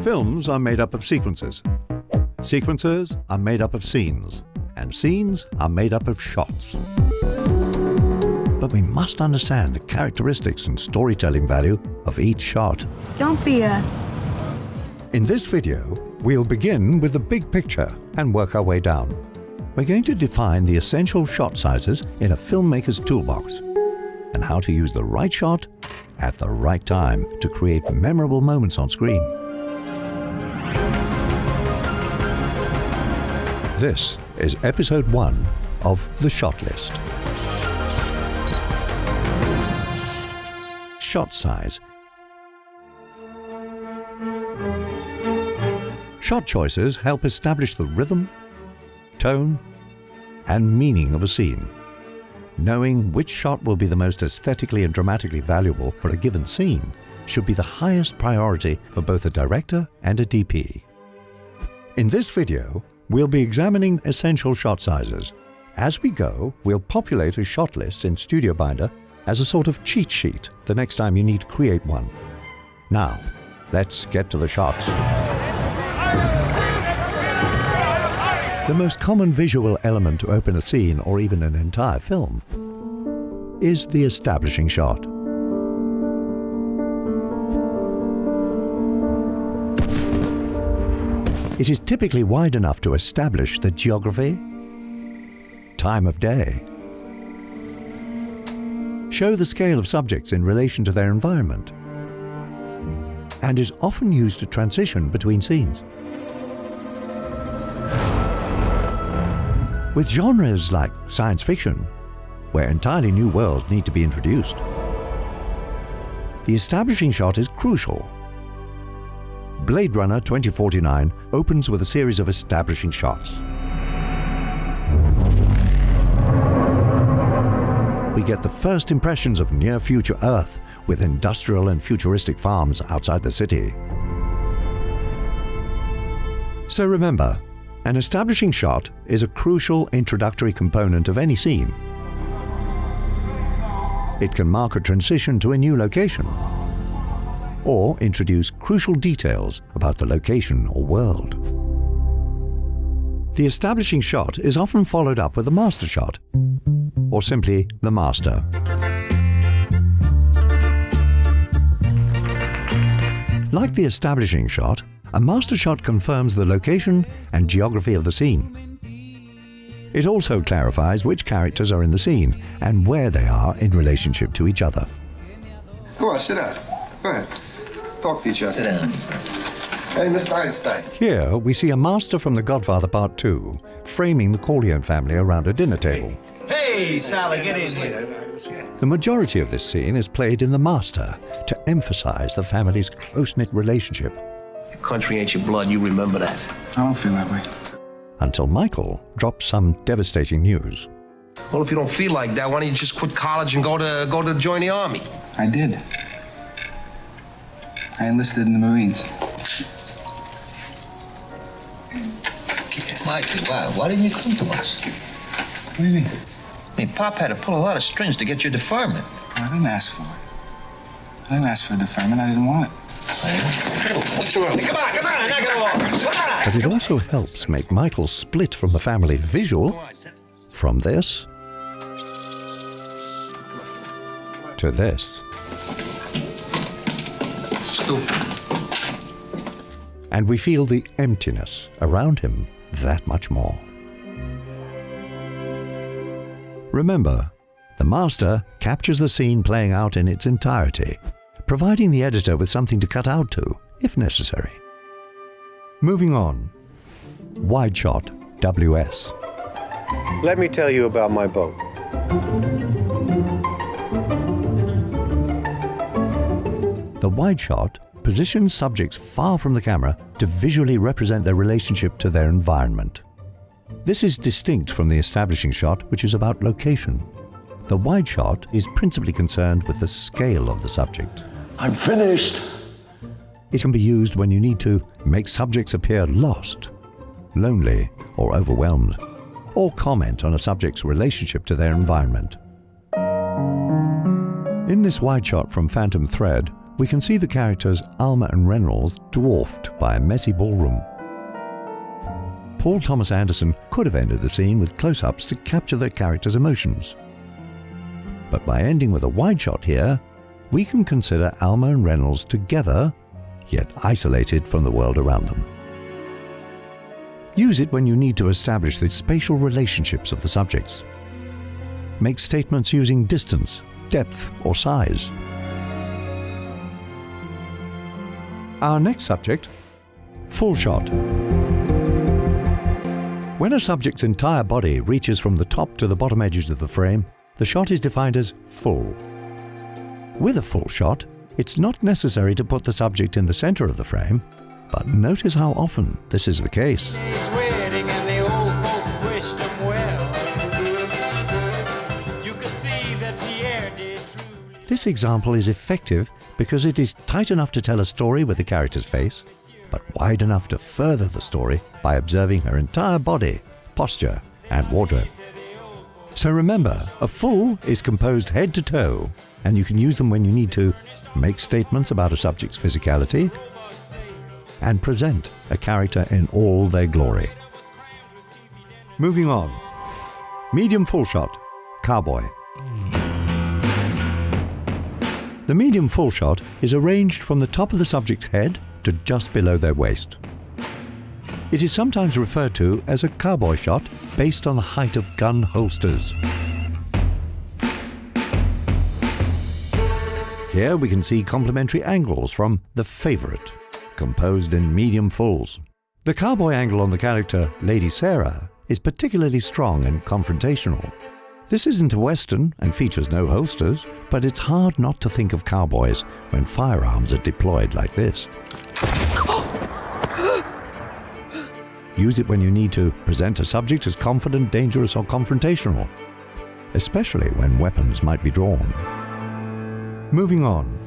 Films are made up of sequences. Sequences are made up of scenes. And scenes are made up of shots. But we must understand the characteristics and storytelling value of each shot. Don't be a... In this video, we'll begin with the big picture and work our way down. We're going to define the essential shot sizes in a filmmaker's toolbox and how to use the right shot at the right time to create memorable moments on screen. This is episode 1 of The Shot List. Shot size. Shot choices help establish the rhythm, tone, and meaning of a scene. Knowing which shot will be the most aesthetically and dramatically valuable for a given scene should be the highest priority for both a director and a DP. In this video, we'll be examining essential shot sizes. As we go, we'll populate a shot list in StudioBinder as a sort of cheat sheet the next time you need to create one. Now, let's get to the shots. The most common visual element to open a scene or even an entire film is the establishing shot. It is typically wide enough to establish the geography, time of day, show the scale of subjects in relation to their environment, and is often used to transition between scenes. With genres like science fiction, where entirely new worlds need to be introduced, the establishing shot is crucial. Blade Runner 2049 opens with a series of establishing shots. We get the first impressions of near-future Earth with industrial and futuristic farms outside the city. So remember, an establishing shot is a crucial introductory component of any scene. It can mark a transition to a new location, or introduce crucial details about the location or world. The establishing shot is often followed up with a master shot, or simply the master. Like the establishing shot, a master shot confirms the location and geography of the scene. It also clarifies which characters are in the scene and where they are in relationship to each other. Go on, sit down. Go ahead. Talk to each other. Sit down. Hey, Mr. Einstein. Here we see a master from The Godfather Part 2 framing the Corleone family around a dinner table. Hey, Sally, get in here. The majority of this scene is played in the master to emphasize the family's close-knit relationship. Your country ain't your blood, you remember that. I don't feel that way. Until Michael drops some devastating news. Well, if you don't feel like that, why don't you just quit college and go to join the army? I did. I enlisted in the Marines. Michael, why didn't you come to us? What do you mean? I mean, Pop had to pull a lot of strings to get your deferment. I didn't ask for it. I didn't ask for a deferment. I didn't want it. What's wrong? Come on, knock it off. Come on. But it also helps make Michael split from the family visual from this to this. Stupid. And we feel the emptiness around him that much more. Remember, the master captures the scene playing out in its entirety, providing the editor with something to cut out to, if necessary. Moving on. Wide shot, WS. Let me tell you about my boat. The wide shot positions subjects far from the camera to visually represent their relationship to their environment. This is distinct from the establishing shot, which is about location. The wide shot is principally concerned with the scale of the subject. I'm finished. It can be used when you need to make subjects appear lost, lonely, or overwhelmed, or comment on a subject's relationship to their environment. In this wide shot from Phantom Thread, we can see the characters Alma and Reynolds dwarfed by a messy ballroom. Paul Thomas Anderson could have ended the scene with close-ups to capture their characters' emotions. But by ending with a wide shot here, we can consider Alma and Reynolds together, yet isolated from the world around them. Use it when you need to establish the spatial relationships of the subjects. Make statements using distance, depth, or size. Our next subject, full shot. When a subject's entire body reaches from the top to the bottom edges of the frame, the shot is defined as full. With a full shot, it's not necessary to put the subject in the center of the frame, but notice how often this is the case. This example is effective because it is tight enough to tell a story with the character's face, but wide enough to further the story by observing her entire body, posture, and wardrobe. So remember, a full is composed head to toe, and you can use them when you need to make statements about a subject's physicality and present a character in all their glory. Moving on. Medium full shot, cowboy. The medium full shot is arranged from the top of the subject's head to just below their waist. It is sometimes referred to as a cowboy shot based on the height of gun holsters. Here we can see complementary angles from The Favorite, composed in medium fulls. The cowboy angle on the character Lady Sarah is particularly strong and confrontational. This isn't a western and features no holsters, but it's hard not to think of cowboys when firearms are deployed like this. Use it when you need to present a subject as confident, dangerous, or confrontational, especially when weapons might be drawn. Moving on.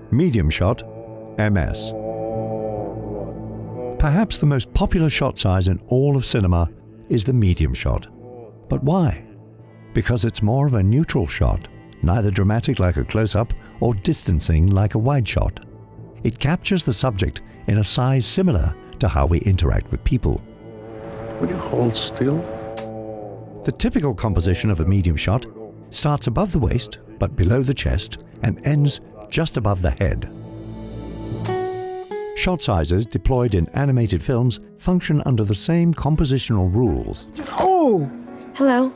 Medium shot, MS. Perhaps the most popular shot size in all of cinema is the medium shot. But why? Because it's more of a neutral shot, neither dramatic like a close-up or distancing like a wide shot. It captures the subject in a size similar to how we interact with people. Will you hold still? The typical composition of a medium shot starts above the waist but below the chest and ends just above the head. Shot sizes deployed in animated films function under the same compositional rules. Oh! Hello.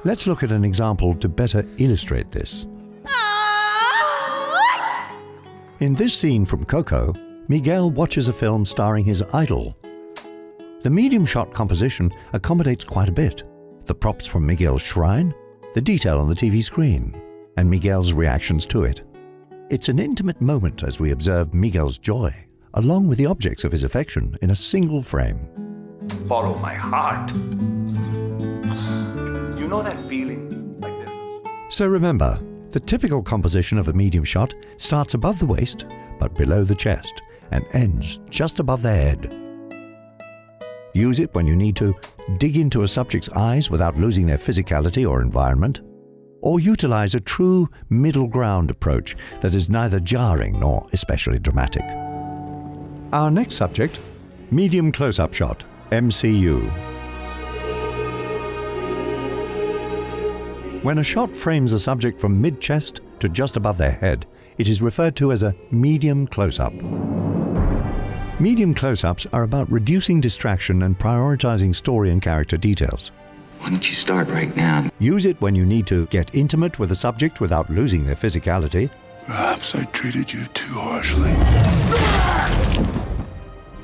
Let's look at an example to better illustrate this. In this scene from Coco, Miguel watches a film starring his idol. The medium shot composition accommodates quite a bit. The props from Miguel's shrine, the detail on the TV screen, and Miguel's reactions to it. It's an intimate moment as we observe Miguel's joy, along with the objects of his affection in a single frame. Follow my heart. You know that feeling like this? So remember, the typical composition of a medium shot starts above the waist, but below the chest, and ends just above the head. Use it when you need to dig into a subject's eyes without losing their physicality or environment, or utilize a true middle ground approach that is neither jarring nor especially dramatic. Our next subject, medium close-up shot, MCU. When a shot frames a subject from mid-chest to just above their head, it is referred to as a medium close-up. Medium close-ups are about reducing distraction and prioritizing story and character details. Why don't you start right now? Use it when you need to get intimate with a subject without losing their physicality. Perhaps I treated you too harshly.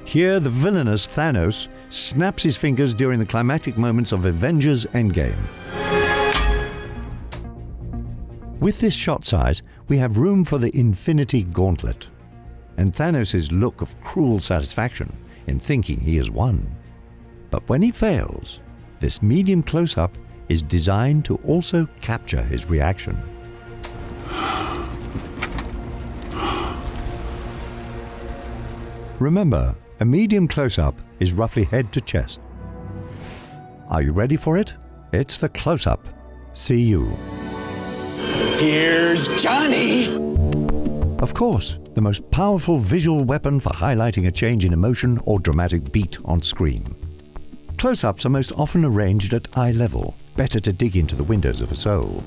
Here, the villainous Thanos snaps his fingers during the climactic moments of Avengers Endgame. With this shot size, we have room for the Infinity Gauntlet, and Thanos' look of cruel satisfaction in thinking he has won. But when he fails, this medium close-up is designed to also capture his reaction. Remember, a medium close-up is roughly head to chest. Are you ready for it? It's the close-up. See you. Here's Johnny! Of course, the most powerful visual weapon for highlighting a change in emotion or dramatic beat on screen. Close-ups are most often arranged at eye level, better to dig into the windows of a soul.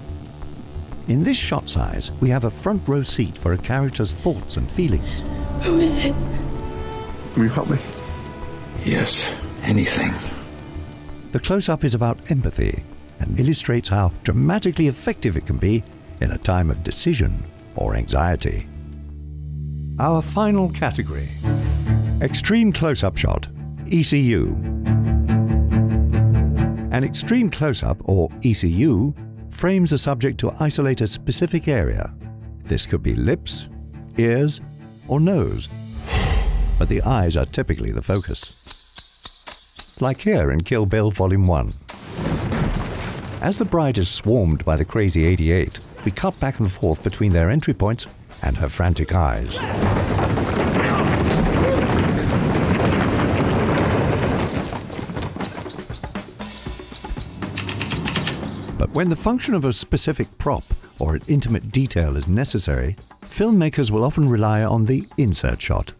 In this shot size, we have a front row seat for a character's thoughts and feelings. Who is it? Will you help me? Yes, anything. The close-up is about empathy and illustrates how dramatically effective it can be in a time of decision or anxiety. Our final category: Extreme Close-Up Shot, ECU. An extreme close-up, or ECU, frames a subject to isolate a specific area. This could be lips, ears, or nose, but the eyes are typically the focus. Like here in Kill Bill Volume 1. As the bride is swarmed by the crazy 88, we cut back and forth between their entry points and her frantic eyes. But when the function of a specific prop or an intimate detail is necessary, filmmakers will often rely on the insert shot.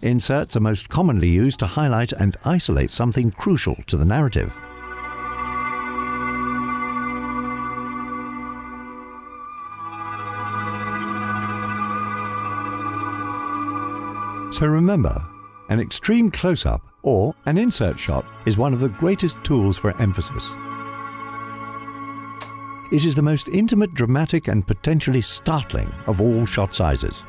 Inserts are most commonly used to highlight and isolate something crucial to the narrative. So remember, an extreme close-up or an insert shot is one of the greatest tools for emphasis. It is the most intimate, dramatic, and potentially startling of all shot sizes.